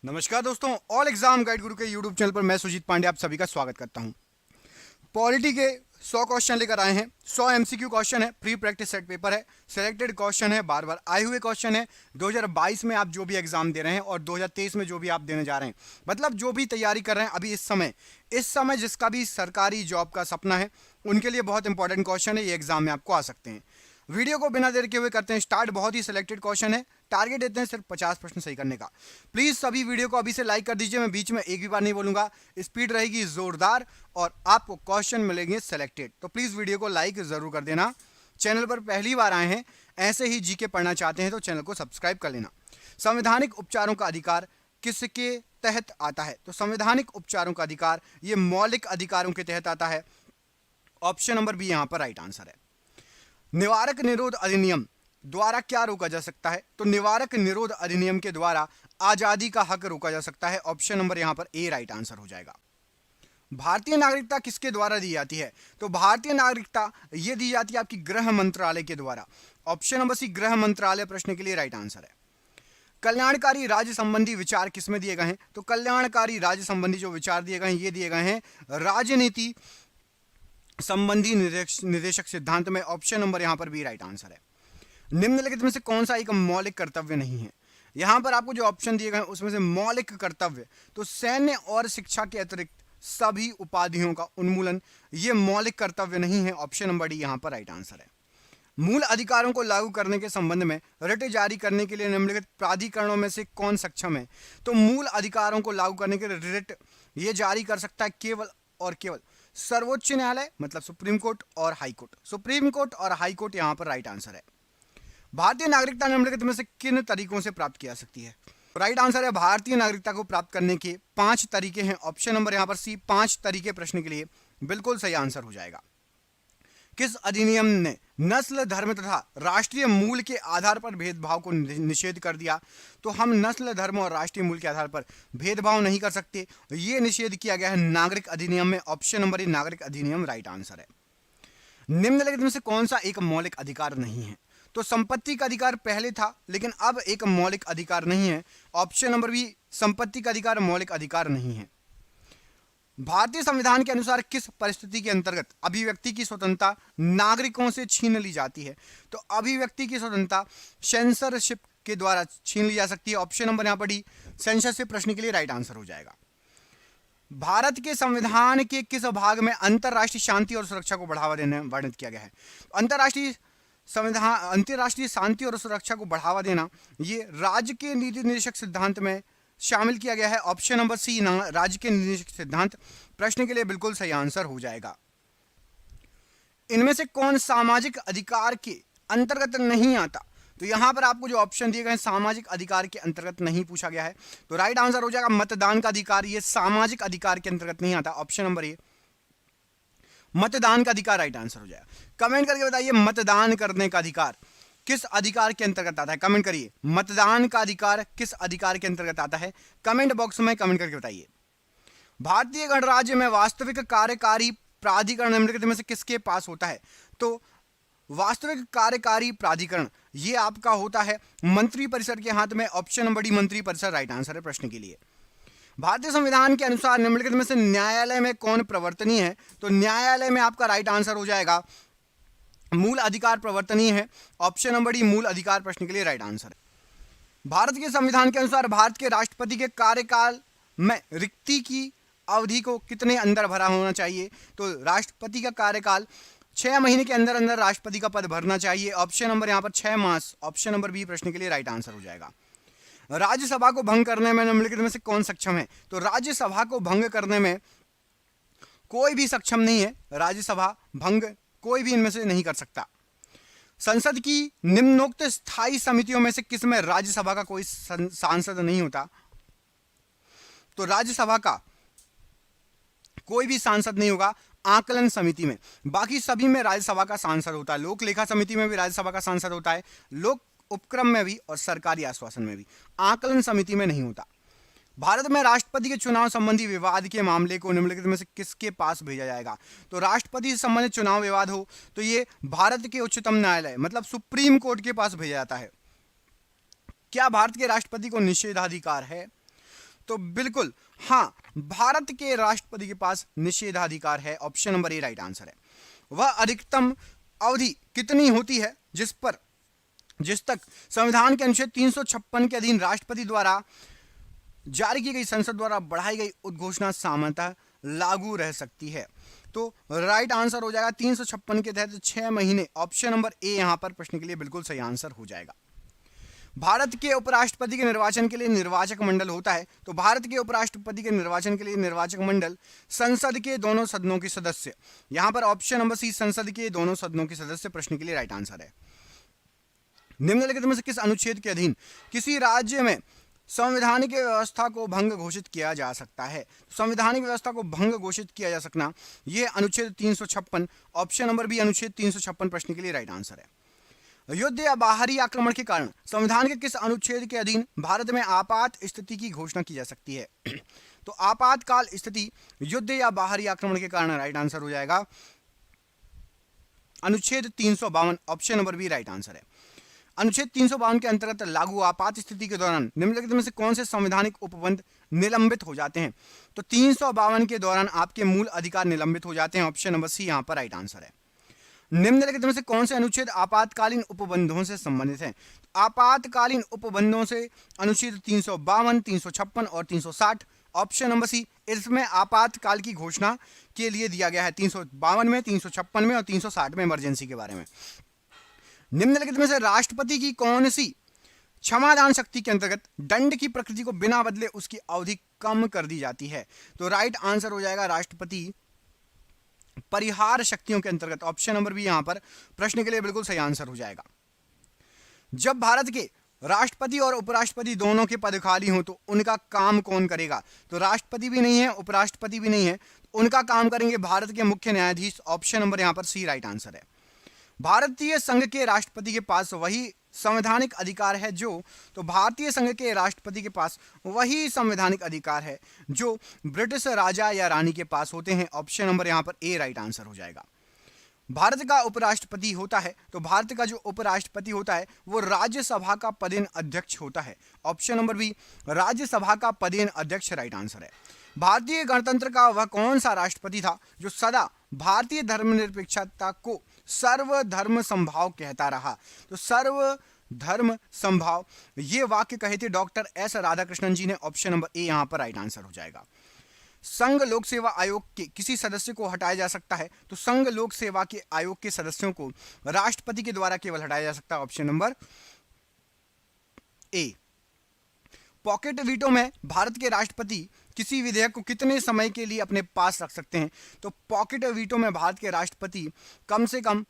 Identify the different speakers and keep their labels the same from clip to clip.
Speaker 1: नमस्कार दोस्तों, all exam guide गुरु के यूट्यूब चैनल पर मैं सुजीत पांडे आप सभी का स्वागत करता हूं। पॉलिटी के 100 क्वेश्चन लेकर आए हैं। 100 एमसीक्यू क्वेश्चन है, प्री प्रैक्टिस सेट पेपर है, सिलेक्टेड क्वेश्चन है, बार बार आए हुए क्वेश्चन है। 2022 में आप जो भी एग्जाम दे रहे हैं और 2023 में जो भी आप देने जा रहे हैं, मतलब जो भी तैयारी कर रहे हैं अभी इस समय जिसका भी सरकारी जॉब का सपना है उनके लिए बहुत इंपॉर्टेंट क्वेश्चन है। ये एग्जाम में आपको आ सकते हैं। वीडियो को बिना देर के हुए करते हैं स्टार्ट। बहुत ही सिलेक्टेड क्वेश्चन है, टारगेट देते हैं सिर्फ 50 प्रश्न सही करने का। प्लीज सभी वीडियो को अभी से लाइक कर दीजिए। मैं बीच में एक भी बार नहीं बोलूंगा, स्पीड रहेगी जोरदार और आपको क्वेश्चन मिलेंगे सिलेक्टेड। तो प्लीज वीडियो को लाइक जरूर कर देना। चैनल पर पहली बार आए हैं, ऐसे ही जीके पढ़ना चाहते हैं तो चैनल को सब्सक्राइब कर लेना। संवैधानिक उपचारों का अधिकार किसके तहत आता है? तो संवैधानिक उपचारों का अधिकार ये मौलिक अधिकारों के तहत आता है। ऑप्शन नंबर बी यहां पर राइट आंसर है। निवारक निरोध अधिनियम द्वारा क्या रोका जा सकता है? तो निवारक निरोध अधिनियम के द्वारा आजादी का हक रोका जा सकता है। ऑप्शन नंबर यहां पर ए राइट आंसर हो जाएगा। भारतीय नागरिकता किसके द्वारा दी जाती है? तो भारतीय नागरिकता यह दी जाती है आपकी गृह मंत्रालय के द्वारा। ऑप्शन नंबर सी गृह मंत्रालय प्रश्न के लिए राइट आंसर है। कल्याणकारी राज्य संबंधी विचार किसमें दिए गए हैं? तो कल्याणकारी राज्य संबंधी जो विचार दिए गए हैं ये दिए गए हैं राजनीति संबंधी निर्देशक सिद्धांत में। ऑप्शन नंबर यहां पर भी राइट आंसर है। निम्नलिखित में से कौन सा एक मौलिक कर्तव्य नहीं है? यहां पर आपको जो ऑप्शन दिए गए हैं उसमें से मौलिक कर्तव्य, तो सैन्य और शिक्षा के अतिरिक्त सभी उपाधियों का उन्मूलन ये मौलिक कर्तव्य नहीं है। ऑप्शन नंबर डी यहां पर राइट आंसर है। मूल अधिकारों को लागू करने के संबंध में रिट जारी करने के लिए निम्नलिखित प्राधिकरणों में से कौन सक्षम है? तो मूल अधिकारों को लागू करने के लिए रिट ये जारी कर सकता है केवल और केवल सर्वोच्च न्यायालय, मतलब सुप्रीम कोर्ट और हाई कोर्ट। सुप्रीम कोर्ट और हाई कोर्ट यहां पर राइट आंसर है। भारतीय नागरिकता निम्नलिखित में से किन तरीकों से प्राप्त की जा सकती है? राइट आंसर है भारतीय नागरिकता को प्राप्त करने के 5 तरीके हैं। ऑप्शन नंबर यहां पर सी 5 तरीके प्रश्न के लिए बिल्कुल सही आंसर हो जाएगा। किस अधिनियम ने नस्ल, धर्म तथा राष्ट्रीय मूल के आधार पर भेदभाव को निषेध कर दिया? तो हम नस्ल, धर्म और राष्ट्रीय मूल के आधार पर भेदभाव नहीं कर सकते, यह निषेध किया गया है नागरिक अधिनियम में। ऑप्शन नंबर ए नागरिक अधिनियम राइट आंसर है। निम्नलिखित में से कौन सा एक मौलिक अधिकार नहीं है? तो संपत्ति का अधिकार पहले था लेकिन अब एक मौलिक अधिकार नहीं है। ऑप्शन नंबर बी संपत्ति का अधिकार मौलिक अधिकार नहीं है। भारतीय संविधान के अनुसार किस परिस्थिति के अंतर्गत अभिव्यक्ति की स्वतंत्रता नागरिकों से छीन ली जाती है? तो अभिव्यक्ति की स्वतंत्रता सेंसरशिप के द्वारा छीन ली जा सकती है। ऑप्शन नंबर यहां पर डी सेंसरशिप प्रश्न के लिए राइट आंसर हो जाएगा। भारत के संविधान के किस भाग में अंतरराष्ट्रीय शांति और सुरक्षा को बढ़ावा देने वर्णित किया गया है? अंतरराष्ट्रीय शांति और सुरक्षा को बढ़ावा देना ये राज्य के नीति निर्देशक सिद्धांत में शामिल किया गया है। ऑप्शन नंबर सी राज्य के निर्देशक सिद्धांत प्रश्न के लिए बिल्कुल सही आंसर हो जाएगा। इनमें से कौन सामाजिक अधिकार के अंतर्गत नहीं आता? तो यहां पर आपको जो ऑप्शन दिए गए हैं सामाजिक अधिकार के अंतर्गत नहीं पूछा गया है, तो राइट आंसर हो जाएगा मतदान का अधिकार। ये सामाजिक अधिकार के अंतर्गत नहीं आता। ऑप्शन नंबर ए मतदान का अधिकार राइट आंसर हो जाएगा। कमेंट करके बताइए मतदान करने का अधिकार किस अधिकार के अंतर्गत आता है? कमेंट करिए मतदान का अधिकार किस अधिकार के अंतर्गत आता है, कमेंट बॉक्स में कमेंट करके बताइए। भारतीय गणराज्य में वास्तविक कार्यकारी प्राधिकरण निम्नलिखित में से किसके पास होता है? तो वास्तविक कार्यकारी प्राधिकरण ये आपका होता है मंत्री परिषद के हाथ में। ऑप्शन नंबर डी मंत्री परिषद राइट आंसर है प्रश्न के लिए। भारतीय संविधान के अनुसार निम्नलिखित में से न्यायालय में कौन प्रवर्तनीय है? तो न्यायालय में आपका राइट आंसर हो जाएगा मूल अधिकार प्रवर्तनीय है। ऑप्शन नंबर डी मूल अधिकार प्रश्न के लिए राइट आंसर है। भारत के संविधान के अनुसार भारत के राष्ट्रपति के कार्यकाल में रिक्ति की अवधि को कितने अंदर भरा होना चाहिए? तो राष्ट्रपति का कार्यकाल 6 महीने के अंदर अंदर राष्ट्रपति का पद भरना चाहिए। ऑप्शन नंबर यहां पर 6 मास। ऑप्शन नंबर बी प्रश्न के लिए राइट आंसर हो जाएगा। राज्यसभा को भंग करने में निम्नलिखित में से कौन सक्षम है? तो राज्यसभा को भंग करने में कोई भी सक्षम नहीं है। राज्यसभा भंग कोई भी इनमें से नहीं कर सकता। संसद की निम्नोक्त स्थायी समितियों में से किसमें राज्यसभा का कोई सांसद नहीं होता? तो राज्यसभा का कोई भी सांसद नहीं होगा आकलन समिति में। बाकी सभी में राज्यसभा का सांसद होता है। लोक लेखा समिति में भी राज्यसभा का सांसद होता है, लोक उपक्रम में भी और सरकारी आश्वासन में भी। आकलन समिति में नहीं होता। भारत में राष्ट्रपति के चुनाव संबंधी विवाद के मामले को निम्नलिखित में से किसके पास भेजा जाएगा? तो राष्ट्रपति से संबंधित चुनाव विवाद हो तो ये भारत के उच्चतम न्यायालय मतलब सुप्रीम कोर्ट के पास भेजा जाता है। क्या भारत के राष्ट्रपति को निषेधाधिकार है? तो बिल्कुल हाँ, भारत के राष्ट्रपति के पास निषेधाधिकार है। ऑप्शन नंबर ए राइट आंसर है। वह अधिकतम अवधि कितनी होती है जिस तक संविधान के अनुच्छेद 356 के अधीन राष्ट्रपति द्वारा जारी की गई संसद द्वारा बढ़ाई गई उद्घोषणा सामान्यतः लागू रह सकती है? तो राइट आंसर हो जाएगा 356 के तहत 6 महीने। ऑप्शन नंबर ए यहां पर प्रश्न के लिए बिल्कुल सही आंसर हो जाएगा। भारत के उपराष्ट्रपति के निर्वाचन के लिए निर्वाचक मंडल होता है। तो भारत के उपराष्ट्रपति के निर्वाचन के लिए निर्वाचक मंडल संसद के दोनों सदनों के सदस्य, यहां पर ऑप्शन नंबर सी संसद के दोनों सदनों के सदस्य प्रश्न के लिए राइट आंसर है। निम्नलिखित में से किस अनुच्छेद के अधीन किसी राज्य में संवैधानिक व्यवस्था को भंग घोषित किया जा सकता है? संवैधानिक व्यवस्था को भंग घोषित किया जा सकना, यह अनुच्छेद 356, ऑप्शन नंबर बी अनुच्छेद 356 प्रश्न के लिए राइट आंसर है। युद्ध या बाहरी आक्रमण के कारण संविधान के किस अनुच्छेद के अधीन भारत में आपात स्थिति की घोषणा की जा सकती है? तो आपातकाल स्थिति युद्ध या बाहरी आक्रमण के कारण राइट आंसर हो जाएगा अनुच्छेद 352, option number B right answer है। अनुच्छेद 352 के अंतर्गत लागू आपात स्थिति के दौरान निम्नलिखित में से कौन से संवैधानिक उपबंध निलंबित हो जाते हैं? तो 352 के दौरान आपके मूल अधिकार निलंबित हो जाते हैं। ऑप्शन नंबर सी यहां पर राइट आंसर है। निम्नलिखित में से कौन से अनुच्छेद आपातकालीन उपबंधों से संबंधित हैं? आपातकालीन उपबंधों से अनुच्छेद 352, 356 और 360, ऑप्शन नंबर सी इसमें आपातकाल की घोषणा के लिए दिया गया है। 352 में, 356 में और 360 में इमरजेंसी के बारे में। निम्नलिखित में से राष्ट्रपति की कौन सी क्षमादान शक्ति के अंतर्गत दंड की प्रकृति को बिना बदले उसकी अवधि कम कर दी जाती है? तो राइट आंसर हो जाएगा राष्ट्रपति परिहार शक्तियों के अंतर्गत। ऑप्शन नंबर बी यहां पर प्रश्न के लिए बिल्कुल सही आंसर हो जाएगा। जब भारत के राष्ट्रपति और उपराष्ट्रपति दोनों के पद खाली हों तो उनका काम कौन करेगा? तो राष्ट्रपति भी नहीं है, उपराष्ट्रपति भी नहीं है, उनका काम करेंगे भारत के मुख्य न्यायाधीश। ऑप्शन नंबर यहां पर सी राइट आंसर है। भारतीय संघ के राष्ट्रपति के पास वही संवैधानिक अधिकार है तो भारतीय संघ के राष्ट्रपति के पास वही संवैधानिक अधिकार है जो ब्रिटिश राजा या रानी के पास होते हैं। ऑप्शन नंबर यहां पर ए राइट आंसर हो जाएगा। भारत का उपराष्ट्रपति होता है तो भारत का जो उपराष्ट्रपति होता है वो राज्यसभा का पदेन अध्यक्ष होता है। ऑप्शन नंबर बी राज्यसभा का पदेन अध्यक्ष राइट आंसर है। भारतीय गणतंत्र का वह कौन सा राष्ट्रपति था जो सदा भारतीय धर्मनिरपेक्षता को सर्वधर्म समभाव कहता रहा? तो सर्वधर्म समभाव ये वाक्य कहे थे डॉक्टर एस राधाकृष्णन जी ने। ऑप्शन नंबर ए यहां पर राइट आंसर हो जाएगा। संघ लोक सेवा आयोग के किसी सदस्य को हटाया जा सकता है? तो संघ लोक सेवा के आयोग के सदस्यों को राष्ट्रपति के द्वारा केवल हटाया जा सकता है। ऑप्शन नंबर ए। पॉकेट वीटो में भारत के राष्ट्रपति किसी विधेयक को कितने समय के लिए अपने पास रख सकते हैं? तो पॉकेट वीटो में भारत के राष्ट्रपति कम से कम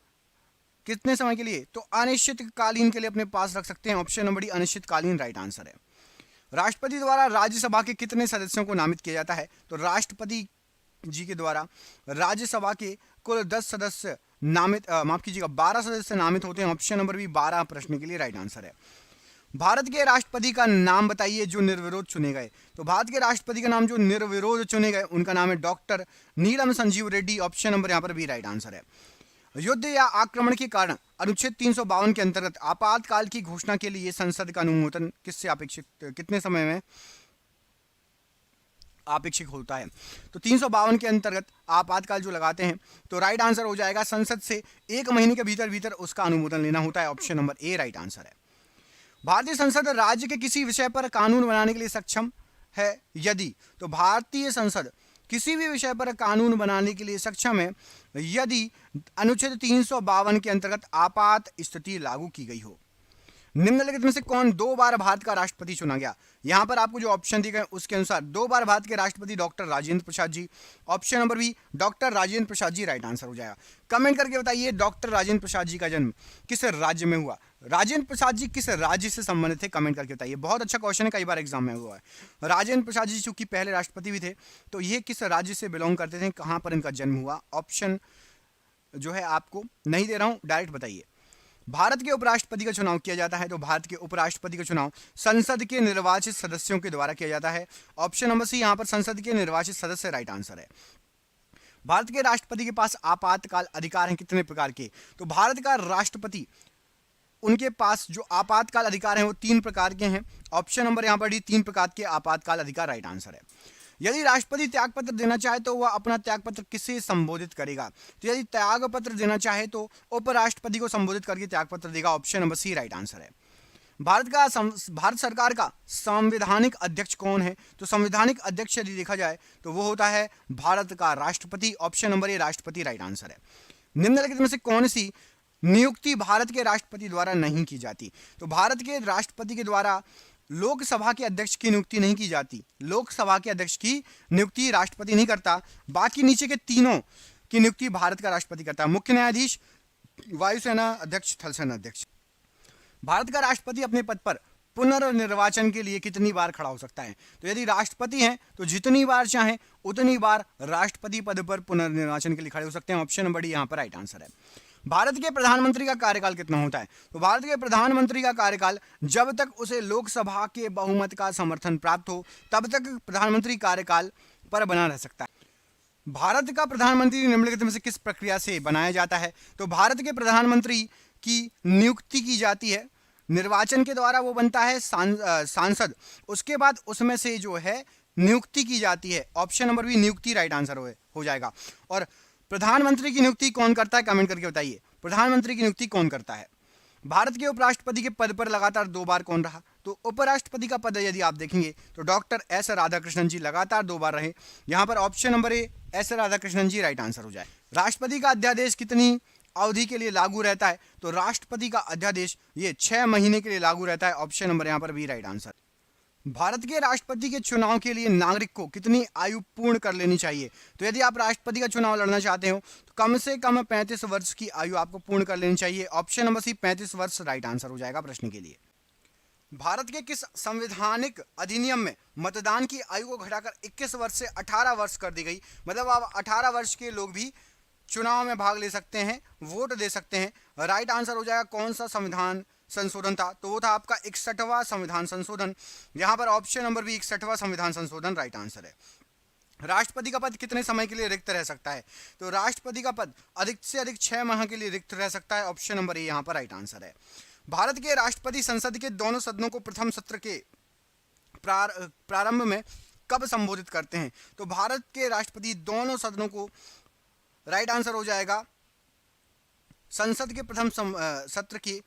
Speaker 1: कितने समय के लिए? तो अनिश्चितकालीन के लिए अपने पास रख सकते हैं। ऑप्शन नंबर डी अनिश्चितकालीन राइट आंसर है। राष्ट्रपति द्वारा राज्यसभा के कितने सदस्यों को नामित किया जाता है? तो राष्ट्रपति जी के द्वारा राज्यसभा के कुल 10 सदस्य नामित 12 सदस्य नामित होते हैं। ऑप्शन नंबर बी 12 प्रश्न के लिए राइट आंसर है। भारत के राष्ट्रपति का नाम बताइए जो निर्विरोध चुने गए। तो भारत के राष्ट्रपति का नाम जो निर्विरोध चुने गए उनका नाम है डॉक्टर नीलम संजीव रेड्डी। ऑप्शन नंबर यहां पर भी राइट आंसर है। युद्ध या आक्रमण के कारण अनुच्छेद 352 के अंतर्गत आपातकाल की घोषणा के लिए संसद का अनुमोदन किससे अपेक्षित कितने समय में अपेक्षित होता है? तो 352 के अंतर्गत आपातकाल जो लगाते हैं तो राइट आंसर हो जाएगा संसद से 1 महीने के भीतर उसका अनुमोदन लेना होता है। ऑप्शन नंबर ए राइट आंसर है। भारतीय संसद राज्य के किसी विषय पर कानून बनाने के लिए सक्षम है यदि? तो भारतीय संसद किसी भी विषय पर कानून बनाने के लिए सक्षम है यदि अनुच्छेद 352 के अंतर्गत आपात स्थिति लागू की गई हो। निम्नलिखित में से कौन 2 बार भारत का राष्ट्रपति चुना गया? यहां पर आपको जो ऑप्शन दिए गए उसके अनुसार 2 बार भारत के राष्ट्रपति doctor Rajendra Prasad ji. Option number B doctor Rajendra Prasad ji right answer हो जाएगा। कमेंट करके बताइए डॉक्टर राजेंद्र प्रसाद जी का जन्म किस राज्य में हुआ? राजेंद्र प्रसाद जी किस राज्य से संबंधित थे? कमेंट करके बताइए। बहुत अच्छा क्वेश्चन है, कई बार एग्जाम में हुआ है। राजेंद्र प्रसाद जी चूंकि पहले राष्ट्रपति भी थे तो ये किस राज्य से बिलोंग करते थे, कहां पर इनका जन्म हुआ? ऑप्शन जो है आपको नहीं दे रहा हूं, डायरेक्ट बताइए। भारत के उपराष्ट्रपति का चुनाव किया जाता है तो भारत के उपराष्ट्रपति का चुनाव संसद के निर्वाचित सदस्यों के द्वारा किया जाता है। ऑप्शन नंबर सी यहां पर संसद के निर्वाचित सदस्य राइट आंसर है। भारत के राष्ट्रपति के पास आपातकाल अधिकार हैं कितने प्रकार के? तो भारत का राष्ट्रपति उनके पास जो आपातकाल अधिकार हैं वो 3 प्रकार के हैं। ऑप्शन नंबर यहाँ पर डी 3 प्रकार के आपातकाल अधिकार राइट आंसर है। यदि राष्ट्रपति त्यागपत्र देना चाहे तो वह अपना त्यागपत्र किससे संबोधित करेगा? तो यदि त्यागपत्र देना चाहे तो उपराष्ट्रपति को संबोधित करके त्यागपत्र देगा। Option number C right answer है। भारत सरकार का संवैधानिक अध्यक्ष कौन है? तो संवैधानिक अध्यक्ष यदि देखा जाए तो वो होता है भारत का राष्ट्रपति। ऑप्शन नंबर ए राष्ट्रपति राइट आंसर है। निम्नलिखित में से कौन सी नियुक्ति भारत के राष्ट्रपति द्वारा नहीं की जाती? तो भारत के राष्ट्रपति के द्वारा लोकसभा के अध्यक्ष की नियुक्ति नहीं की जाती। लोकसभा के अध्यक्ष की नियुक्ति राष्ट्रपति नहीं करता, बाकी नीचे के तीनों की नियुक्ति भारत का राष्ट्रपति करता है। मुख्य न्यायाधीश, वायुसेना अध्यक्ष, थल सेना अध्यक्ष। भारत का राष्ट्रपति अपने पद पर पुनर्निर्वाचन के लिए कितनी बार खड़ा हो सकता है? तो यदि राष्ट्रपति हैं तो जितनी बार चाहें उतनी बार राष्ट्रपति पद पर पुनर्निर्वाचन के लिए खड़े हो सकते हैं। ऑप्शन नंबर डी यहाँ पर राइट आंसर है। भारत के प्रधानमंत्री का कार्यकाल कितना होता है? तो भारत के प्रधानमंत्री का कार्यकाल जब तक उसे लोकसभा के बहुमत का समर्थन प्राप्त हो तब तक प्रधानमंत्री कार्यकाल पर बना रह सकता है। भारत का प्रधानमंत्री निम्नलिखित में से किस प्रक्रिया से बनाया जाता है? तो भारत के प्रधानमंत्री की नियुक्ति की जाती है निर्वाचन के द्वारा, वो बनता है सांसद। उसके बाद उसमें से जो है नियुक्ति की जाती है। ऑप्शन नंबर बी नियुक्ति राइट आंसर हो जाएगा। और प्रधानमंत्री की नियुक्ति कौन करता है? कमेंट करके बताइए, प्रधानमंत्री की नियुक्ति कौन करता है? भारत के उपराष्ट्रपति के पद पर लगातार 2 बार कौन रहा? तो उपराष्ट्रपति का पद यदि आप देखेंगे तो डॉक्टर एस राधाकृष्णन जी लगातार 2 बार रहे। यहां पर option number A S Radhakrishnan ji right answer हो जाए। राष्ट्रपति का अध्यादेश कितनी अवधि के लिए लागू रहता है? तो राष्ट्रपति का अध्यादेश ये 6 महीने के लिए लागू रहता है। ऑप्शन नंबर यहां पर बी राइट आंसर। भारत के राष्ट्रपति के चुनाव के लिए नागरिक को कितनी आयु पूर्ण कर लेनी चाहिए? तो यदि आप राष्ट्रपति का चुनाव लड़ना चाहते हो तो कम से कम 35 वर्ष की आयु आपको पूर्ण कर लेनी चाहिए। ऑप्शन नंबर सी 35 वर्ष राइट आंसर हो जाएगा प्रश्न के लिए। भारत के किस संवैधानिक अधिनियम में मतदान की आयु को घटाकर 21 वर्ष से 18 वर्ष कर दी गई? मतलब अब 18 वर्ष के लोग भी चुनाव में भाग ले सकते हैं, वोट दे सकते हैं। राइट आंसर हो जाएगा कौन सा संविधान संशोधन था? तो वो था आपका 61वां संविधान संशोधन। यहां पर ऑप्शन नंबर बी 61वां संविधान संशोधन राइट आंसर है। राष्ट्रपति का पद कितने समय के लिए रिक्त रह सकता है? तो राष्ट्रपति का पद अधिक से अधिक 6 माह के लिए रिक्त रह सकता है। ऑप्शन नंबर ए यहां पर राइट आंसर है। भारत के राष्ट्रपति संसद के दोनों सदनों को प्रथम सत्र के प्रारंभ में कब संबोधित करते हैं? तो भारत के राष्ट्रपति दोनों सदनों को राइट आंसर हो जाएगा संसद के प्रथम सत्र की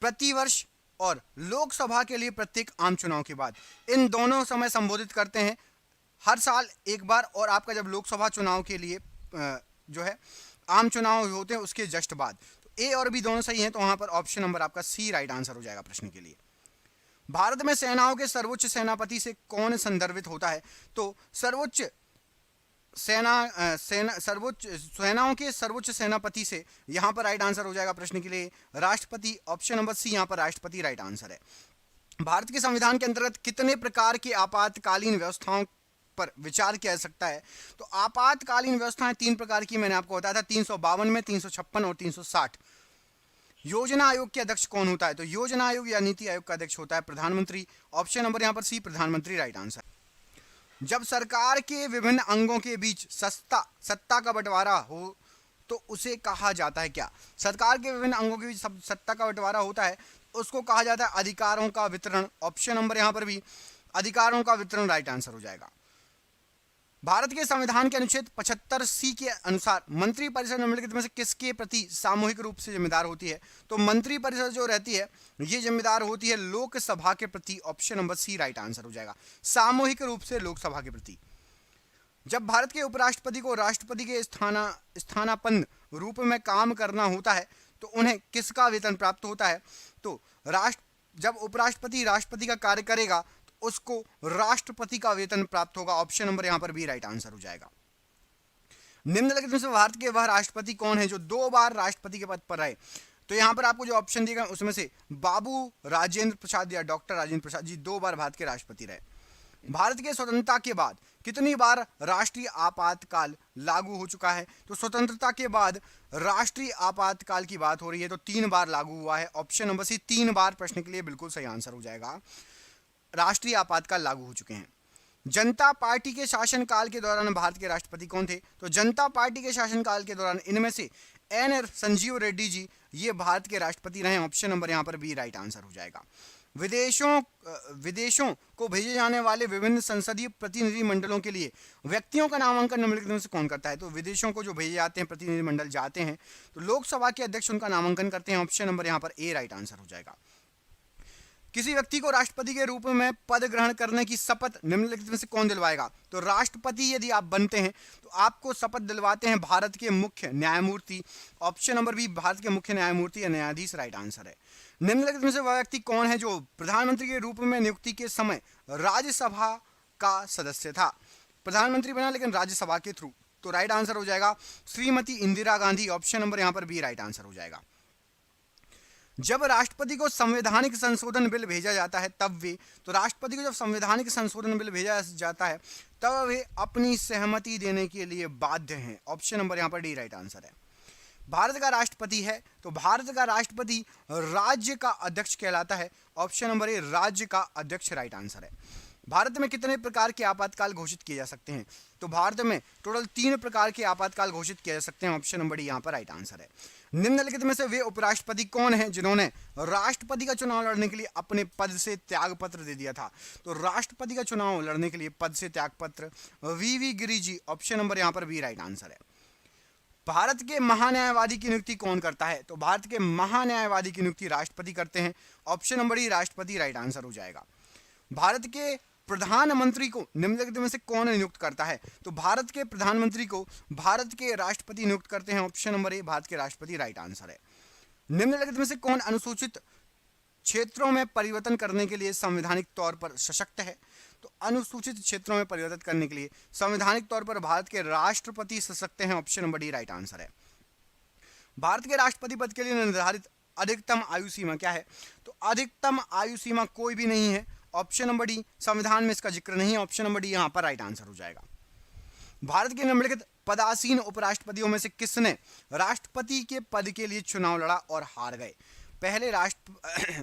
Speaker 1: प्रतिवर्ष और लोकसभा के लिए प्रत्येक आम चुनाव के बाद। इन दोनों समय संबोधित करते हैं हर साल एक बार, और आपका जब लोकसभा चुनाव के लिए जो है आम चुनाव होते हैं उसके जस्ट बाद। तो ए और बी दोनों सही हैं, तो वहां पर ऑप्शन नंबर आपका सी राइट आंसर हो जाएगा प्रश्न के लिए। भारत में सेनाओं के सर्वोच्च सेनापति से कौन संदर्भित होता है? तो सेनाओं के सर्वोच्च सेनापति से यहां पर राइट आंसर हो जाएगा प्रश्न के लिए राष्ट्रपति। ऑप्शन नंबर सी यहां पर राष्ट्रपति राइट आंसर है। भारत के संविधान के अंतर्गत कितने प्रकार की आपातकालीन व्यवस्थाओं पर विचार किया जा सकता है? तो आपातकालीन व्यवस्थाएं 3 प्रकार की मैंने आपको बताया था, 352 में, 356 और 360। योजना आयोग के अध्यक्ष कौन होता है? तो योजना आयोग या नीति आयोग का अध्यक्ष होता है प्रधानमंत्री। ऑप्शन नंबर यहां पर सी प्रधानमंत्री राइट आंसर। जब सरकार के विभिन्न अंगों के बीच सत्ता का बंटवारा हो तो उसे कहा जाता है क्या? सरकार के विभिन्न अंगों के बीच सत्ता का बंटवारा होता है, उसको कहा जाता है अधिकारों का वितरण। ऑप्शन नंबर यहां पर भी अधिकारों का वितरण राइट आंसर हो जाएगा। भारत के संविधान के अनुच्छेद 75C के अनुसार मंत्रिपरिषद निम्नलिखित में से किसके प्रति सामूहिक रूप से जिम्मेदार होती है? तो मंत्रिपरिषद जो रहती है ये जिम्मेदार होती है लोकसभा के प्रति। Option number C right answer हो जाएगा, सामूहिक रूप से लोकसभा के प्रति। जब भारत के उपराष्ट्रपति को राष्ट्रपति के स्थानापन्न रूप में काम करना होता है तो उन्हें किसका वेतन प्राप्त होता है? तो जब उपराष्ट्रपति राष्ट्रपति का कार्य करेगा उसको राष्ट्रपति का वेतन प्राप्त होगा। ऑप्शन नंबर यहां पर भी राइट आंसर हो जाएगा। निम्नलिखित में से भारत के वह राष्ट्रपति कौन है जो 2 बार राष्ट्रपति के पद पर रहे? तो यहां पर आपको जो ऑप्शन दिए गए उसमें से बाबू राजेंद्र प्रसाद या डॉक्टर राजेंद्र प्रसाद जी 2 बार भारत के राष्ट्रपति रहे। भारत के स्वतंत्रता के बाद कितनी बार राष्ट्रीय आपातकाल लागू हो चुका है? तो स्वतंत्रता के बाद राष्ट्रीय आपातकाल की बात हो रही है तो 3 बार लागू हुआ है। ऑप्शन नंबर सी 3 बार प्रश्न के लिए बिल्कुल सही आंसर हो जाएगा। राष्ट्रीय आपातकाल लागू हो चुके हैं। जनता पार्टी के शासनकाल के दौरान भारत के राष्ट्रपति कौन थे? तो जनता पार्टी के शासनकाल के दौरान इनमें से एन संजीव रेड्डी जी ये भारत के राष्ट्रपति रहे। ऑप्शन नंबर यहाँ पर बी राइट आंसर हो जाएगा। विदेशों को भेजे जाने वाले विभिन्न संसदीय प्रतिनिधि मंडलों के लिए व्यक्तियों का नामांकन निम्नलिखित में से कौन करता है? तो विदेशों को जो भेजे जाते हैं, प्रतिनिधि मंडल जाते हैं, तो लोकसभा के अध्यक्ष उनका नामांकन करते हैं। ऑप्शन नंबर यहाँ पर ए राइट आंसर हो जाएगा। किसी व्यक्ति को राष्ट्रपति के रूप में पद ग्रहण करने की शपथ निम्नलिखित में से कौन दिलवाएगा? तो राष्ट्रपति यदि आप बनते हैं तो आपको शपथ दिलवाते हैं भारत के मुख्य न्यायमूर्ति। ऑप्शन नंबर बी भारत के मुख्य न्यायमूर्ति या न्यायाधीश राइट आंसर है। निम्नलिखित में से वह व्यक्ति कौन है जो प्रधानमंत्री के रूप में नियुक्ति के समय राज्यसभा का सदस्य था? प्रधानमंत्री बना लेकिन राज्यसभा के थ्रू, तो राइट आंसर हो जाएगा श्रीमती इंदिरा गांधी। ऑप्शन नंबर यहाँ पर बी राइट आंसर हो जाएगा। जब राष्ट्रपति को संवैधानिक संशोधन बिल भेजा जाता है तब वे, तो राष्ट्रपति को जब संवैधानिक संशोधन बिल भेजा जाता है तब वे अपनी सहमति देने के लिए बाध्य हैं। ऑप्शन नंबर यहाँ पर डी राइट आंसर है। भारत का राष्ट्रपति है तो भारत का राष्ट्रपति राज्य का अध्यक्ष कहलाता है। ऑप्शन नंबर ए राज्य का अध्यक्ष राइट आंसर है। भारत में कितने प्रकार के आपातकाल घोषित किए जा सकते हैं? तो भारत में टोटल 3 प्रकार के आपातकाल घोषित किए जा सकते हैं। ऑप्शन नंबर डी यहाँ पर राइट आंसर है। निम्नलिखित में से वे उपराष्ट्रपति कौन हैं जिन्होंने राष्ट्रपति का चुनाव लड़ने के लिए अपने पद से त्यागपत्र दे दिया था? तो राष्ट्रपति का चुनाव लड़ने के लिए पद से त्यागपत्र V Giri ji. Option number यहाँ पर बी राइट आंसर है। भारत के महान्यायवादी की नियुक्ति कौन करता है? तो भारत के महान्यायवादी की नियुक्ति राष्ट्रपति करते हैं। ऑप्शन नंबर ई राष्ट्रपति राइट आंसर हो जाएगा। भारत के प्रधानमंत्री को निम्नलिखित में से कौन नियुक्त करता है? तो भारत के प्रधानमंत्री को भारत के राष्ट्रपति नियुक्त करते हैं। ऑप्शन नंबर ए भारत के राष्ट्रपति राइट आंसर है। निम्नलिखित में से कौन अनुसूचित क्षेत्रों में परिवर्तन करने के लिए संवैधानिक तौर पर सशक्त है? तो अनुसूचित क्षेत्रों में परिवर्तन करने के लिए संवैधानिक तौर पर भारत के राष्ट्रपति सशक्त हैं। Option number D right answer है। भारत के राष्ट्रपति पद के लिए निर्धारित अधिकतम आयु सीमा क्या है? तो अधिकतम आयु सीमा कोई भी नहीं है। ऑप्शन नंबर डी, संविधान में इसका जिक्र नहीं है। ऑप्शन नंबर डी यहां पर राइट आंसर हो जाएगा। भारत के निम्नलिखित पदासीन उपराष्ट्रपतियों में से किसने राष्ट्रपति के पद के लिए चुनाव लड़ा और हार गए? पहले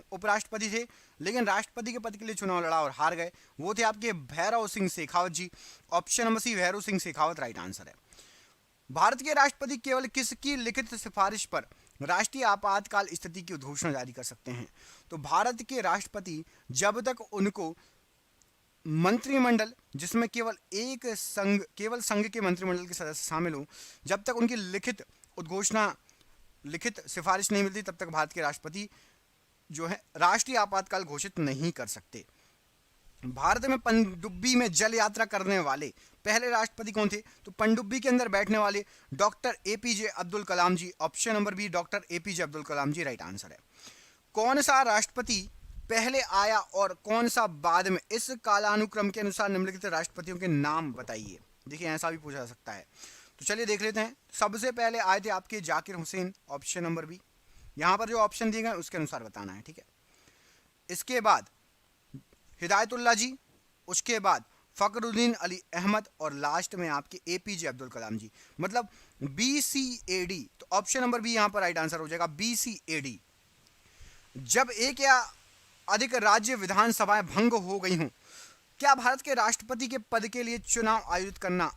Speaker 1: उपराष्ट्रपति थे लेकिन राष्ट्रपति के पद के लिए चुनाव लड़ा और हार गए, वो थे आपके Bhairav Singh Shekhawat ji. Option number C Bhairav Singh Shekhawat right answer है। भारत के राष्ट्रपति केवल किसकी लिखित सिफारिश पर राष्ट्रीय आपातकाल स्थिति की घोषणा जारी कर सकते हैं? तो भारत के राष्ट्रपति जब तक उनको मंत्रिमंडल जिसमें केवल संघ के मंत्रिमंडल के सदस्य शामिल हों, जब तक उनकी लिखित सिफारिश नहीं मिलती तब तक भारत के राष्ट्रपति जो है राष्ट्रीय आपातकाल घोषित नहीं कर सकते। भारत में पनडुब्बी में जल यात्रा करने वाले पहले राष्ट्रपति कौन थे? तो पनडुब्बी के अंदर बैठने वाले doctor APJ Abdul Kalam ji. Option number B doctor APJ Abdul Kalam ji right answer है। कौन सा राष्ट्रपति पहले आया और कौन सा बाद में? इस कालानुक्रम के अनुसार निम्नलिखित राष्ट्रपतियों के नाम बताइए। देखिए ऐसा भी पूछा जा सकता है, तो चलिए देख लेते हैं। सबसे पहले आए थे आपके Zakir Hussain. Option number B, यहाँ पर जो ऑप्शन दिए गए उसके अनुसार बताना है, ठीक है। इसके बाद हिदायतुल्लाह जी, उसके बाद फखरुद्दीन अली अहमद और लास्ट में आपके एपीजे अब्दुल कलाम जी, मतलब BCAD। तो ऑप्शन नंबर बी यहाँ पर राइट आंसर हो जाएगा BCAD। जब एक या अधिक राज्य विधानसभाएं भंग हो गई हों, क्या भारत के राष्ट्रपति के पद के लिए चुनाव आयोजित करना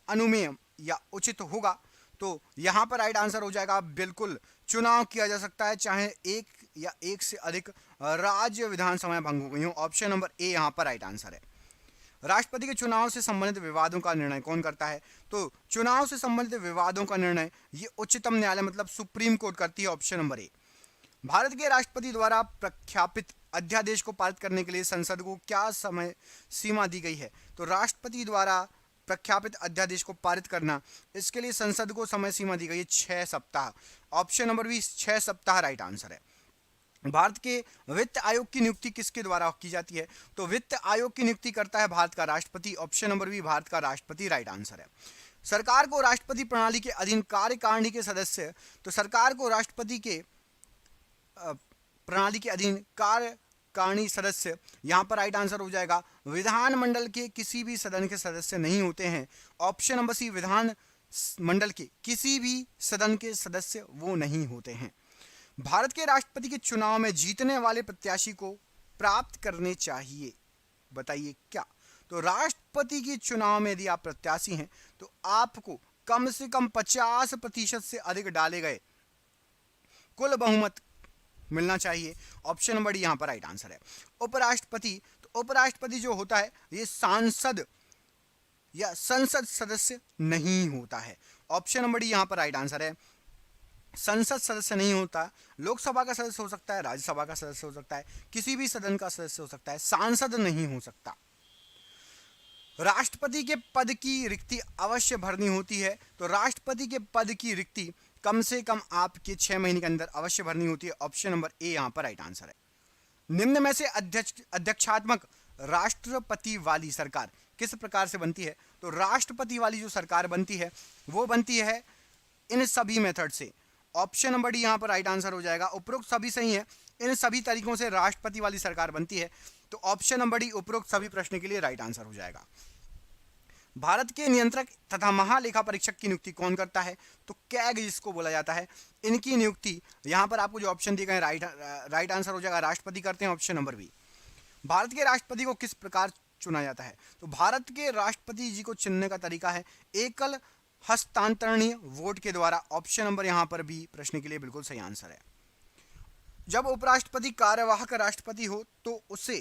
Speaker 1: अनुमेय या उचित होगा? तो यहाँ पर राइट आंसर हो जाएगा बिल्कुल, चुनाव किया जा सकता है चाहे एक या एक से अधिक राज्य विधानसभाएं भंग हो गई हों। ऑप्शन नंबर ए यहाँ पर राइट आंसर है। राष्ट्रपति के चुनाव से संबंधित विवादों का निर्णय कौन करता है? तो चुनाव से संबंधित विवादों का निर्णय ये उच्चतम न्यायालय मतलब सुप्रीम कोर्ट करती है। ऑप्शन नंबर ए। भारत के राष्ट्रपति द्वारा प्रख्यापित अध्यादेश को पारित करने के लिए संसद को क्या समय सीमा दी गई है? तो राष्ट्रपति द्वारा प्रख्यापित अध्यादेश को पारित करना, इसके लिए संसद को समय सीमा दी गई है 6 सप्ताह। ऑप्शन नंबर बी 6 सप्ताह राइट आंसर है। भारत के वित्त आयोग की नियुक्ति किसके द्वारा की जाती है? तो वित्त आयोग की नियुक्ति करता है भारत का राष्ट्रपति। ऑप्शन नंबर बी भारत का राष्ट्रपति राइट आंसर है। सरकार को राष्ट्रपति प्रणाली के अधीन कार्यकारिणी के सदस्य, तो सरकार को राष्ट्रपति के प्रणाली के अधीन कार्यकारिणी सदस्य, यहाँ पर राइट आंसर हो जाएगा विधानमंडल के किसी भी सदन के सदस्य नहीं होते हैं। ऑप्शन नंबर सी विधान मंडल के किसी भी सदन के सदस्य वो नहीं होते हैं। भारत के राष्ट्रपति के चुनाव में जीतने वाले प्रत्याशी को प्राप्त करने चाहिए, बताइए क्या? तो राष्ट्रपति के चुनाव में यदि आप प्रत्याशी हैं तो आपको कम से कम 50% से अधिक डाले गए कुल बहुमत मिलना चाहिए। ऑप्शन नंबर डी यहाँ पर राइट आंसर है। उपराष्ट्रपति, तो उपराष्ट्रपति जो होता है ये सांसद या संसद सदस्य नहीं होता है। ऑप्शन नंबर डी यहाँ पर राइट आंसर है। संसद सदस्य नहीं होता, लोकसभा का सदस्य हो सकता है, राज्यसभा का सदस्य हो सकता है, किसी भी सदन का सदस्य हो सकता है, सांसद नहीं हो सकता। राष्ट्रपति के पद की रिक्ति अवश्य भरनी होती है, तो राष्ट्रपति के पद की रिक्ति कम से कम आपके 6 महीने के अंदर अवश्य भरनी होती है। ऑप्शन नंबर ए यहां पर राइट आंसर है। निम्न में से अध्यक्षात्मक राष्ट्रपति वाली सरकार किस प्रकार से बनती है? तो राष्ट्रपति वाली जो सरकार बनती है वो बनती है इन सभी मेथड से। ऑप्शन नंबर डी यहां पर राइट आंसर हो जाएगा। उपरोक्त सभी सही है, इन सभी तरीकों से राष्ट्रपति वाली सरकार बनती है, तो ऑप्शन नंबर डी उपरोक्त सभी प्रश्न के लिए राइट आंसर हो जाएगा। भारत के नियंत्रक तथा महालेखा परीक्षक की नियुक्ति कौन करता है? तो कैग जिसको बोला जाता है, इनकी नियुक्ति यहां पर आपको जो ऑप्शन दिए गए राइट आंसर हो जाएगा, राष्ट्रपति करते हैं। Option number B. भारत के राष्ट्रपति को किस प्रकार चुना जाता है? तो भारत के राष्ट्रपति जी को चुनने का तरीका है एकल हस्तांतरणीय वोट के द्वारा। ऑप्शन नंबर यहां पर बी प्रश्न के लिए बिल्कुल सही आंसर है। जब उपराष्ट्रपति कार्यवाहक राष्ट्रपति हो तो उसे,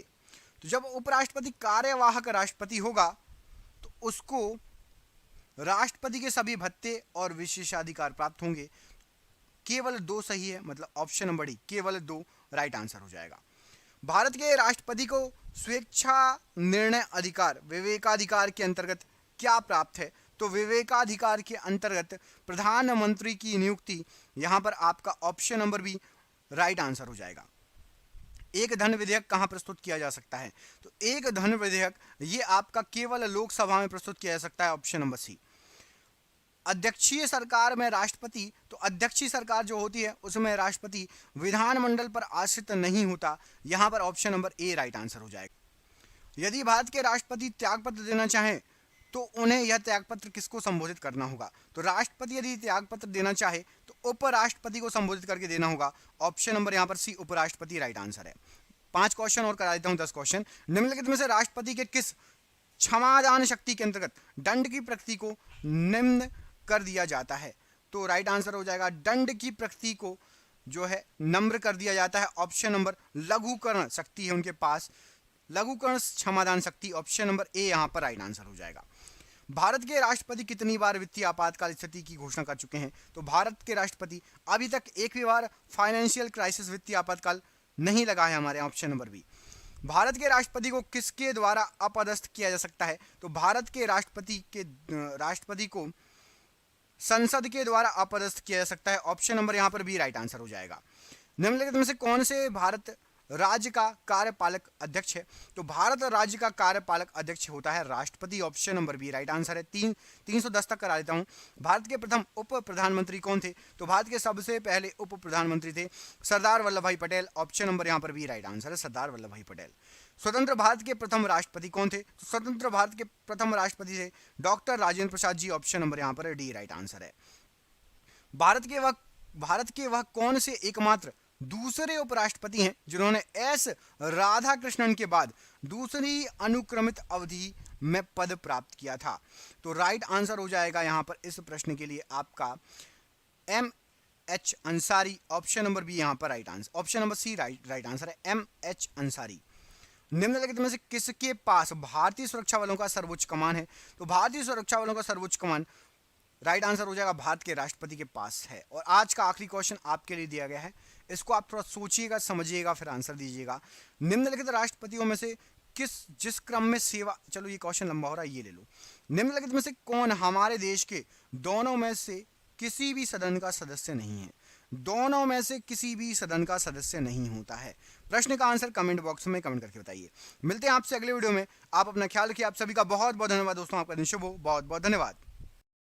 Speaker 1: तो जब उपराष्ट्रपति कार्यवाहक राष्ट्रपति होगा तो उसको राष्ट्रपति के सभी भत्ते और विशेषाधिकार प्राप्त होंगे। केवल 2 सही है, मतलब ऑप्शन नंबर डी केवल 2 राइट आंसर हो जाएगा। भारत के राष्ट्रपति को स्वेच्छा निर्णय अधिकार विवेकाधिकार के अंतर्गत क्या प्राप्त है? तो विवेकाधिकार के अंतर्गत प्रधानमंत्री की नियुक्ति यहां पर आपका option number B right answer हो जाएगा। एक धन विधेयक कहां प्रस्तुत किया जा सकता है? तो एक धन विधेयक ये आपका केवल लोकसभा में प्रस्तुत किया जा सकता है। Option number C. अध्यक्षीय सरकार में राष्ट्रपति, तो अध्यक्षीय सरकार जो होती है उसमें राष्ट्रपति विधानमंडल पर आश्रित नहीं होता, यहां पर ऑप्शन नंबर ए राइट आंसर हो जाएगा। यदि भारत के राष्ट्रपति त्यागपत्र देना चाहें तो उन्हें यह त्यागपत्र किसको संबोधित करना होगा? तो राष्ट्रपति यदि त्यागपत्र देना चाहे तो उपराष्ट्रपति को संबोधित करके देना होगा। ऑप्शन नंबर यहां पर सी उपराष्ट्रपति राइट आंसर है। 5 क्वेश्चन और करा देता हूं, 10 क्वेश्चन। निम्नलिखित में से राष्ट्रपति के किस क्षमादान शक्ति के अंतर्गत दंड की प्रकृति को निम्न कर दिया जाता है? तो राइट आंसर हो जाएगा दंड की प्रकृति को जो है नम्र कर दिया जाता है। ऑप्शन नंबर लघुकरण शक्ति है उनके पास, लघुकरण क्षमादान शक्ति। ऑप्शन नंबर ए यहां पर राइट आंसर हो जाएगा। भारत के राष्ट्रपति कितनी बार वित्तीय आपातकाल स्थिति की घोषणा कर चुके हैं? तो भारत के राष्ट्रपति अभी तक एक भी बार फाइनेंशियल क्राइसिस वित्तीय आपातकाल नहीं लगा है हमारे। Option number B. भारत के राष्ट्रपति को किसके द्वारा अपदस्थ किया जा सकता है? तो भारत के राष्ट्रपति को संसद के द्वारा अपदस्थ किया जा सकता है। ऑप्शन नंबर यहां पर बी राइट आंसर हो जाएगा। निम्नलिखित में से कौन से भारत राज्य का कार्यपालक अध्यक्ष है? तो भारत राज्य का कार्यपालक अध्यक्ष होता है राष्ट्रपति। Option number B right answer है। 310 तक करा देता हूं। भारत के प्रथम उप प्रधानमंत्री कौन थे? तो भारत के सबसे पहले उप प्रधानमंत्री थे सरदार वल्लभ भाई पटेल। ऑप्शन नंबर यहां पर बी राइट आंसर है, सरदार वल्लभ भाई पटेल। स्वतंत्र भारत के प्रथम राष्ट्रपति कौन थे? तो स्वतंत्र भारत के प्रथम राष्ट्रपति थे doctor Rajendra Prasad ji. Option number यहां पर डी राइट आंसर है। भारत के वह कौन से एकमात्र दूसरे उपराष्ट्रपति हैं जिन्होंने एस राधाकृष्णन के बाद दूसरी अनुक्रमित अवधि में पद प्राप्त किया था? तो राइट आंसर हो जाएगा यहां पर इस प्रश्न के लिए आपका M.H. Ansari. Option number B यहां पर right answer, option number C right answer है M.H. अंसारी। निम्नलिखित में से किसके पास भारतीय सुरक्षा बलों का सर्वोच्च कमान है? तो भारतीय सुरक्षा बलों का सर्वोच्च कमान राइट आंसर हो जाएगा भारत के राष्ट्रपति के पास है। और आज का आखिरी क्वेश्चन आपके लिए दिया गया है, इसको आप थोड़ा सोचिएगा, समझिएगा, फिर आंसर दीजिएगा। निम्नलिखित राष्ट्रपतियों में से जिस क्रम में सेवा, चलो ये क्वेश्चन लंबा हो रहा है, ये ले लो। निम्नलिखित में से कौन हमारे देश के दोनों में से किसी भी सदन का सदस्य नहीं है? दोनों में से किसी भी सदन का सदस्य नहीं होता है। प्रश्न का आंसर कमेंट बॉक्स में कमेंट करके बताइए। मिलते हैं आपसे अगले वीडियो में। आप अपना ख्याल रखिए। आप सभी का बहुत बहुत धन्यवाद दोस्तों। आपका दिन शुभ हो। बहुत बहुत धन्यवाद।